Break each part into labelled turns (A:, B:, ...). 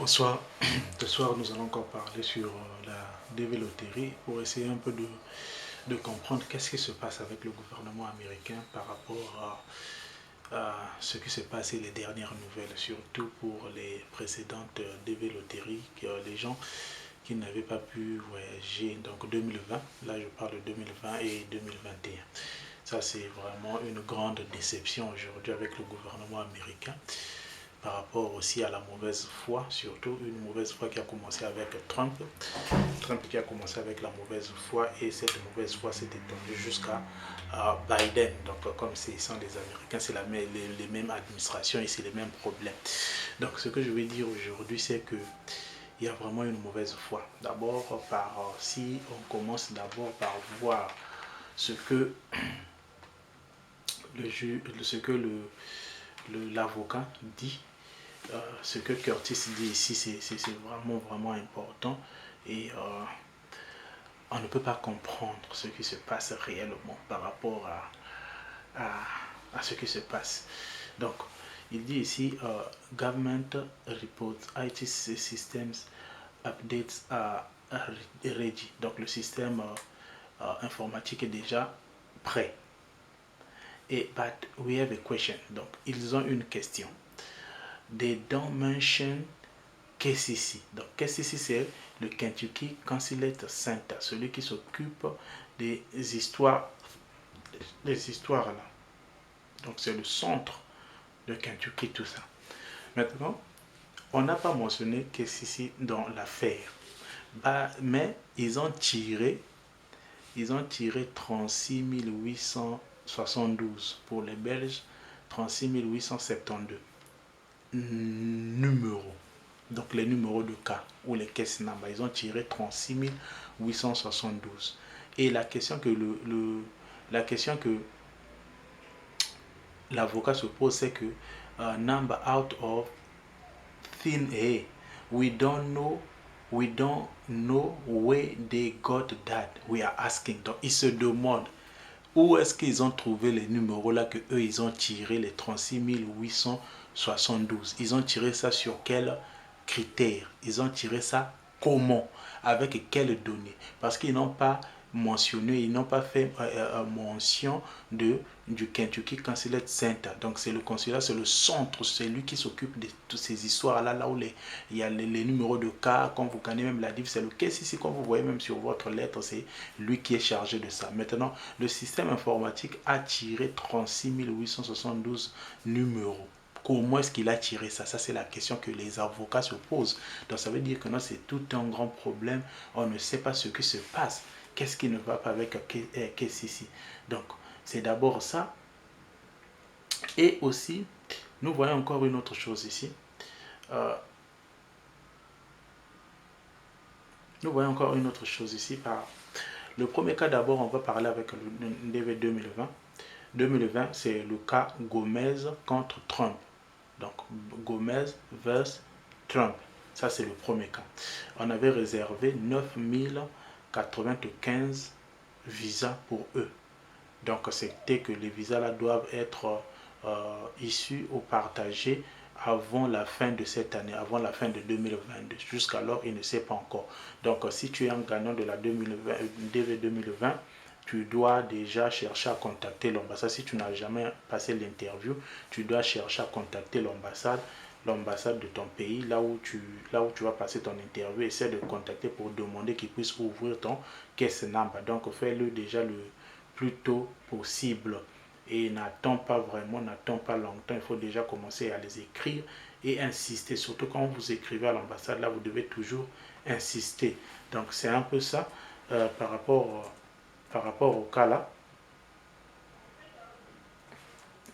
A: Bonsoir. Ce soir, nous allons encore parler sur la DV-Loterie pour essayer un peu de comprendre qu'est-ce qui se passe avec le gouvernement américain par rapport à ce qui s'est passé les dernières nouvelles, surtout pour les précédentes DV-Loteries, les gens qui n'avaient pas pu voyager, donc 2020, là je parle de 2020 et 2021. Ça, c'est vraiment une grande déception aujourd'hui avec le gouvernement américain par rapport aussi à la mauvaise foi, surtout une mauvaise foi qui a commencé avec Trump. Trump qui a commencé avec la mauvaise foi et cette mauvaise foi s'est étendue jusqu'à Biden. Donc comme ce sont les Américains, c'est les mêmes administrations et c'est les mêmes problèmes. Donc ce que je vais dire aujourd'hui, c'est que il y a vraiment une mauvaise foi. D'abord, si on commence d'abord par voir ce que l'avocat dit, ce que Curtis dit ici, c'est vraiment important et on ne peut pas comprendre ce qui se passe réellement par rapport à ce qui se passe. Donc, il dit ici, Government Reports IT Systems Updates are ready. Donc, le système informatique est déjà prêt. Et, but we have a question. Donc, ils ont une question. They don't mention KCC. Donc KCC, c'est le Kentucky Consulate Center, celui qui s'occupe des histoires là. Donc c'est le centre de Kentucky, tout ça. Maintenant, on n'a pas mentionné KCC dans l'affaire, mais ils ont tiré 36 872 pour les Belges, 36 872 numéros. Donc les numéros de cas ou les caisses number, ils ont tiré 36 872. Et la question que l'avocat se pose, c'est que number out of thin air, we don't know where they got that. We are asking. Donc ils se demandent où est-ce qu'ils ont trouvé les numéros là que eux ils ont tiré les 36 872. Ils ont tiré ça sur quels critères? Ils ont tiré ça comment? Avec quelles données? Parce qu'ils n'ont pas mentionné, ils n'ont pas fait mention du Kentucky Consulate Center. Donc c'est le consulat, c'est le centre, c'est lui qui s'occupe de toutes ces histoires-là, là où il y a les numéros de cas, quand vous gagnez même la div, c'est le KCC, comme vous voyez même sur votre lettre, c'est lui qui est chargé de ça. Maintenant, le système informatique a tiré 36 872 numéros. Comment est-ce qu'il a tiré ça? Ça, c'est la question que les avocats se posent. Donc, ça veut dire que non, c'est tout un grand problème. On ne sait pas ce qui se passe. Qu'est-ce qui ne va pas avec KCC? Donc, c'est d'abord ça. Et aussi, nous voyons encore une autre chose ici. Nous voyons encore une autre chose ici. Le premier cas, d'abord, on va parler avec le DV 2020. 2020, c'est le cas Gomez contre Trump. Donc, Gomez versus Trump. Ça, c'est le premier cas. On avait réservé 9095 visas pour eux. Donc, c'était que les visas là doivent être issus ou partagés avant la fin de cette année, avant la fin de 2022. Jusqu'alors, il ne sait pas encore. Donc, si tu es un gagnant de la DV 2020, tu dois déjà chercher à contacter l'ambassade. Si tu n'as jamais passé l'interview, tu dois chercher à contacter l'ambassade de ton pays, là où tu vas passer ton interview. Essaie de contacter pour demander qu'ils puissent ouvrir ton caisse number. Donc, fais-le déjà le plus tôt possible. Et n'attends pas longtemps. Il faut déjà commencer à les écrire et insister. Surtout quand vous écrivez à l'ambassade, là, vous devez toujours insister. Donc, c'est un peu ça par rapport au cas là.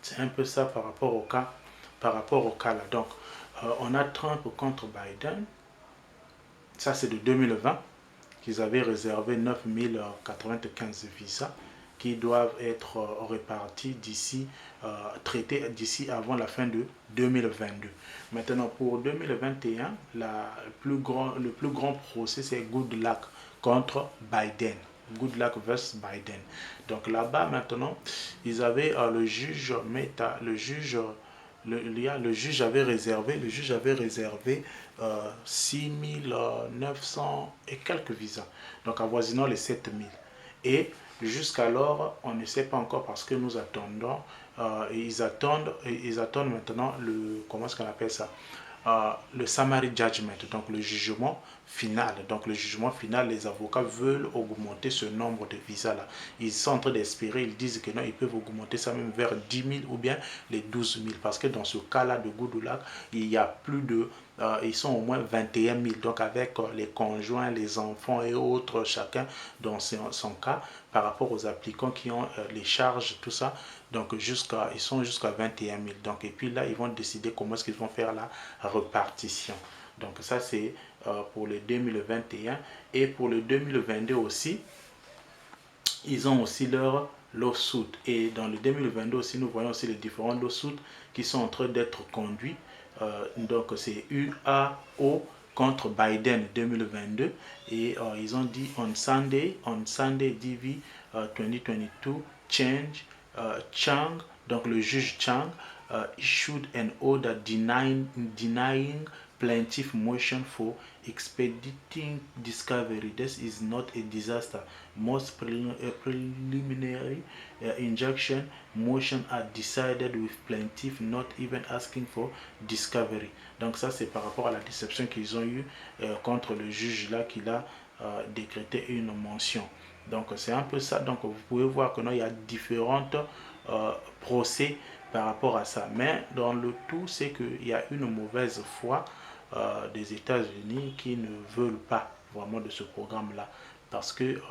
A: C'est un peu ça par rapport au cas là. Donc, on a Trump contre Biden. Ça, c'est de 2020 qu'ils avaient réservé 9095 visas qui doivent être répartis traités d'ici avant la fin de 2022. Maintenant, pour 2021, le plus grand procès, c'est Good Luck contre Biden. Good Luck versus Biden. Donc là-bas, maintenant, ils avaient le juge le juge avait réservé, 6 900 et quelques visas, donc avoisinant les 7 000. Et jusqu'alors, on ne sait pas encore parce que nous attendons, ils attendent maintenant comment est-ce qu'on appelle ça, le summary judgment, donc le jugement final. Donc le jugement final, les avocats veulent augmenter ce nombre de visas-là. Ils sont en train d'espérer, ils disent que non, ils peuvent augmenter ça même vers 10 000 ou bien les 12 000. Parce que dans ce cas-là de Goudoulag, il y a plus de... ils sont au moins 21 000. Donc avec les conjoints, les enfants et autres, chacun dans son cas, par rapport aux applicants qui ont les charges, tout ça. Donc ils sont jusqu'à 21 000. Donc, et puis là, ils vont décider comment est-ce qu'ils vont faire la répartition. Donc ça, c'est pour le 2021. Et pour le 2022 aussi, ils ont aussi leur lawsuit. Et dans le 2022 aussi, nous voyons aussi les différents lawsuits qui sont en train d'être conduits. Donc c'est UAO contre Biden 2022. Et ils ont dit on Sunday DV 2022 change Chang, donc le juge Chang, issued an order denying plaintiff motion for expediting discovery. This is not a disaster. Most preliminary injunction motion are decided with plaintiff not even asking for discovery. Donc ça, c'est par rapport à la déception qu'ils ont eue contre le juge là qui a décrété une mention. Donc c'est un peu ça. Donc vous pouvez voir que non, il y a différentes procès par rapport à ça. Mais dans le tout, c'est qu'il y a une mauvaise foi des États-Unis qui ne veulent pas vraiment de ce programme-là. Parce que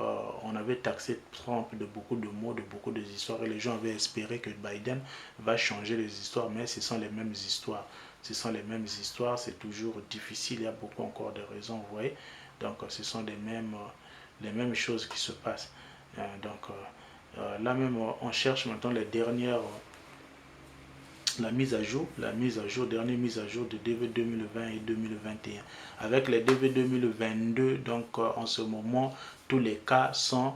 A: on avait taxé Trump de beaucoup de mots, de beaucoup d'histoires, et les gens avaient espéré que Biden va changer les histoires, mais ce sont les mêmes histoires. Ce sont les mêmes histoires, c'est toujours difficile, il y a beaucoup encore de raisons, vous voyez. Donc ce sont les mêmes choses qui se passent. Là même, on cherche maintenant les dernières, la mise à jour, dernière mise à jour de DV 2020 et 2021. Avec les DV 2022, donc en ce moment, tous les cas sont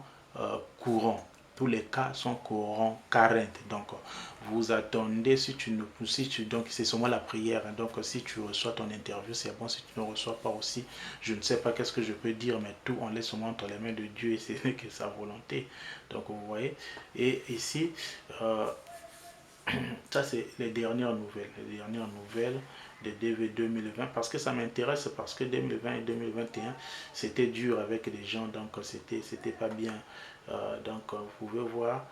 A: courants. Tous les cas sont courants, current. Donc, vous attendez, donc c'est seulement la prière. Hein, donc, si tu reçois ton interview, c'est bon. Si tu ne reçois pas aussi, je ne sais pas qu'est-ce que je peux dire, mais tout, on laisse seulement entre les mains de Dieu et c'est que sa volonté. Donc, vous voyez. Et ici, ça, c'est les dernières nouvelles de DV 2020, parce que ça m'intéresse, parce que 2020 et 2021, c'était dur avec les gens, donc c'était pas bien. Donc, vous pouvez voir,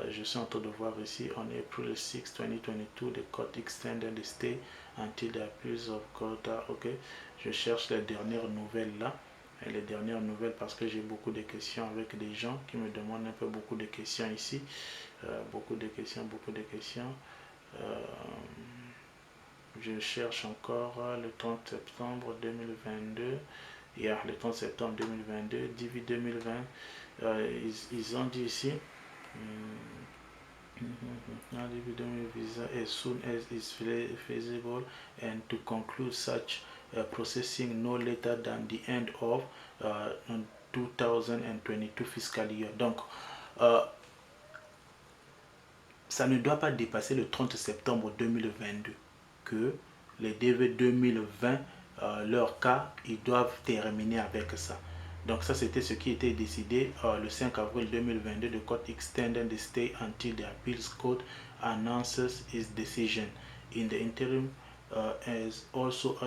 A: je suis en train de voir ici, on est April 6, 2022, the court extended the stay until the appeals of court. Ok, je cherche les dernières nouvelles là. Et les dernières nouvelles parce que j'ai beaucoup de questions avec des gens qui me demandent un peu beaucoup de questions ici. Beaucoup de questions. Je cherche encore le 30 septembre 2022. Hier, le 30 septembre 2022, DV 2020. Ils ont dit ici. Visa as soon as is feasible and to conclude such processing no later than the end of 2022 fiscal year. Donc, ça ne doit pas dépasser le 30 septembre 2022 que les DV 2020, leur cas, ils doivent terminer avec ça. Donc ça, c'était ce qui était décidé le 5 avril 2022. The court extended the stay until the appeals court announces its decision. In the interim, as also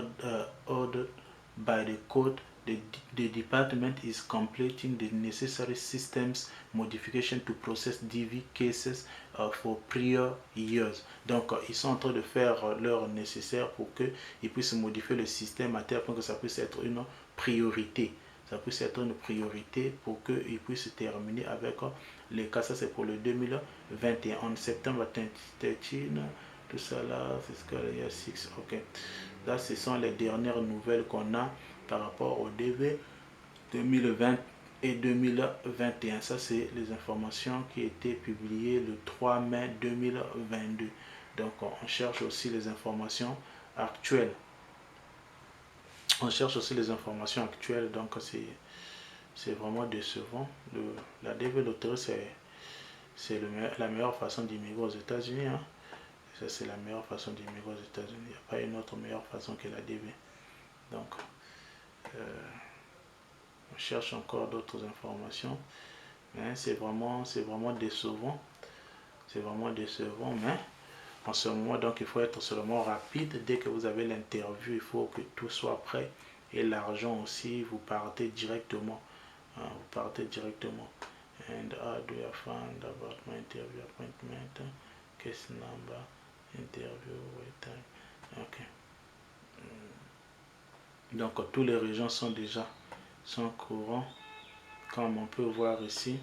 A: ordered by the court, the department is completing the necessary systems modification to process DV cases for prior years. Donc, ils sont en train de faire leur nécessaire pour qu'ils puissent modifier le système à tel point que ça puisse être une priorité. Ça puisse être une priorité pour qu'ils puissent terminer avec les cas. Ça, c'est pour le 2021. En septembre 13, tout ça là, c'est ce qu'il y a 6. Ok. Là, ce sont les dernières nouvelles qu'on a par rapport au DV 2020 et 2021. Ça, c'est les informations qui étaient publiées le 3 mai 2022. Donc, on cherche aussi les informations actuelles. Donc c'est vraiment décevant. La DV Lottery, c'est la meilleure façon d'immigrer aux États-Unis. Hein. Ça, c'est la meilleure façon d'immigrer aux États-Unis. Il n'y a pas une autre meilleure façon que la DV. Donc, on cherche encore d'autres informations. Mais c'est vraiment décevant. C'est vraiment décevant, mais en ce moment, donc, il faut être seulement rapide. Dès que vous avez l'interview, il faut que tout soit prêt. Et l'argent aussi, vous partez directement. Vous partez directement. And how do you find about my interview appointment? Case number, interview, wait time. Ok. Donc, tous les régions sont déjà courants. Comme on peut voir ici,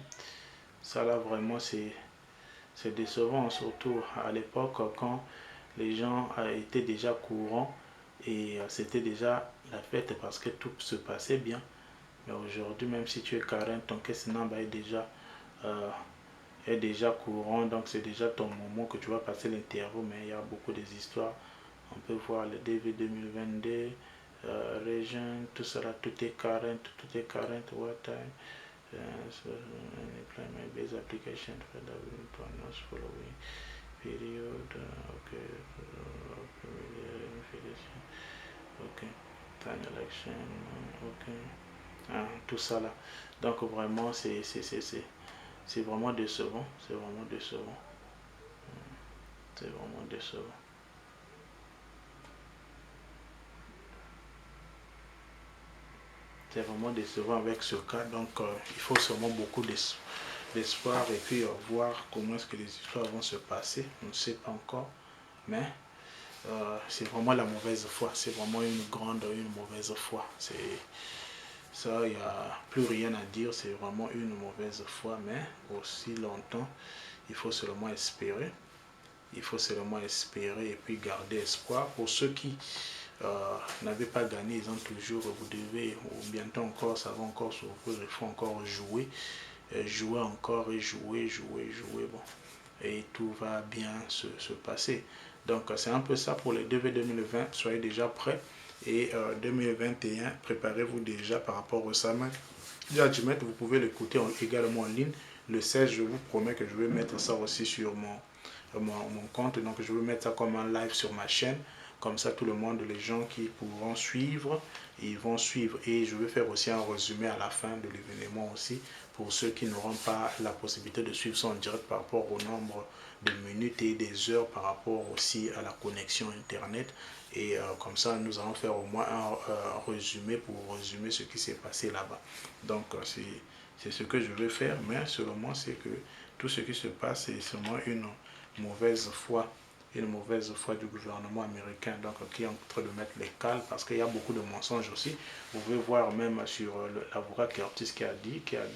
A: ça là vraiment c'est décevant, surtout à l'époque quand les gens étaient déjà courants et c'était déjà la fête parce que tout se passait bien. Mais aujourd'hui, même si tu es carré, ton caisse number est déjà courant, donc c'est déjà ton moment que tu vas passer l'interview, mais il y a beaucoup des histoires. On peut voir le DV 2022, région, tout cela, tout est current, what time, so, employment based application for the following period, ok, ok, time election, ok, tout ça là. Donc vraiment c'est vraiment décevant, c'est vraiment décevant, c'est vraiment décevant. C'est vraiment décevant avec ce cas, donc il faut seulement beaucoup d'espoir et puis voir comment est-ce que les histoires vont se passer. On ne sait pas encore, mais c'est vraiment la mauvaise foi, c'est vraiment une mauvaise foi. C'est ça, il n'y a plus rien à dire, c'est vraiment une mauvaise foi, mais aussi longtemps, il faut seulement espérer. Il faut seulement espérer et puis garder espoir. Pour ceux qui n'avaient pas gagné, ils ont toujours, vous devez, ou bientôt encore, ça va encore s'ouvrir, il faut encore jouer, jouer encore et jouer, bon. Et tout va bien se passer. Donc c'est un peu ça pour les DV 2020, soyez déjà prêts. Et 2021, préparez-vous déjà par au Sama Judgment, vous pouvez l'écouter également en ligne. Le 16, je vous promets que je vais mettre ça aussi sur mon compte. Donc je vais mettre ça comme un live sur ma chaîne. Comme ça, tout le monde, les gens qui pourront suivre, ils vont suivre. Et je vais faire aussi un résumé à la fin de l'événement aussi, pour ceux qui n'auront pas la possibilité de suivre ça en direct par rapport au nombre de minutes et des heures, par rapport aussi à la connexion Internet. Et comme ça, nous allons faire au moins un résumé pour résumer ce qui s'est passé là-bas. Donc, c'est ce que je vais faire, mais selon moi, c'est que tout ce qui se passe, c'est seulement une mauvaise foi du gouvernement américain, donc qui est en train de mettre les cales, parce qu'il y a beaucoup de mensonges aussi. Vous pouvez voir même sur l'avocat Curtis qui a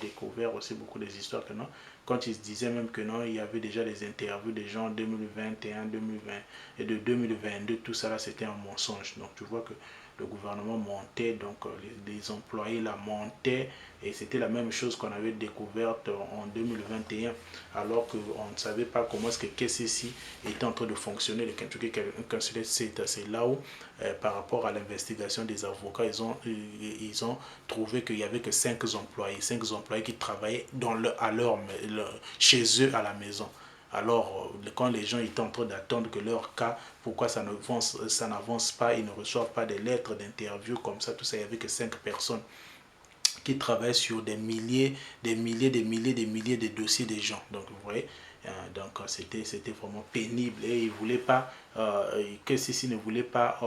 A: découvert aussi beaucoup des histoires que non, quand il se disait même que non, il y avait déjà des interviews des gens en 2021, 2020 et de 2022, tout ça là c'était un mensonge. Donc tu vois que le gouvernement montait, donc les employés la montaient, et c'était la même chose qu'on avait découverte en 2021, alors qu'on ne savait pas comment est-ce que KCC était en train de fonctionner, le Kentucky Consulate Center. C'est là où, par rapport à l'investigation des avocats, ils ont trouvé qu'il n'y avait que 5 employés qui travaillaient chez eux à la maison. Alors, quand les gens étaient en train d'attendre que leur cas, pourquoi ça n'avance pas, ils ne reçoivent pas des lettres d'interview comme ça, tout ça, il n'y avait que 5 personnes qui travaillent sur des milliers de dossiers des gens. Donc, vous voyez, donc c'était vraiment pénible, et ils voulaient pas, que ceci ne voulait pas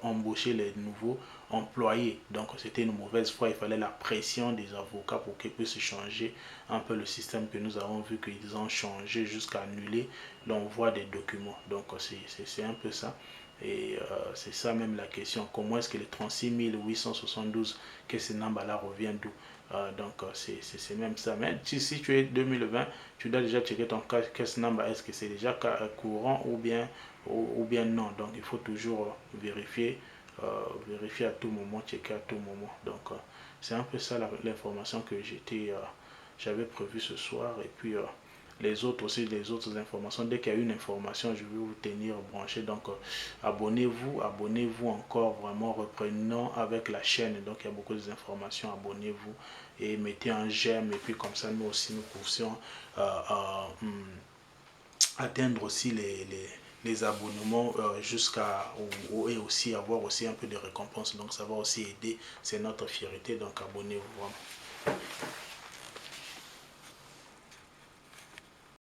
A: embaucher les nouveaux employés. Donc c'était une mauvaise foi, il fallait la pression des avocats pour qu'ils puissent changer un peu le système que nous avons vu qu'ils ont changé jusqu'à annuler l'envoi des documents. Donc c'est un peu ça. Et c'est ça même la question, comment est-ce que les 36 872 que ces nombres-là reviennent d'où? Donc c'est même ça. Mais si tu es 2020, tu dois déjà checker ton caisse number, est-ce que c'est déjà courant ou bien non. Donc il faut toujours vérifier à tout moment, checker à tout moment. Donc c'est un peu ça l'information que j'avais prévu ce soir. Et puis les autres informations, dès qu'il y a une information, je vais vous tenir branché. Donc abonnez-vous encore, vraiment reprenons avec la chaîne. Donc il y a beaucoup d'informations, abonnez-vous et mettez un j'aime, et puis comme ça nous aussi nous puissions atteindre aussi les abonnements jusqu'à et aussi avoir aussi un peu de récompense. Donc ça va aussi aider, c'est notre fierté. Donc abonnez-vous vraiment.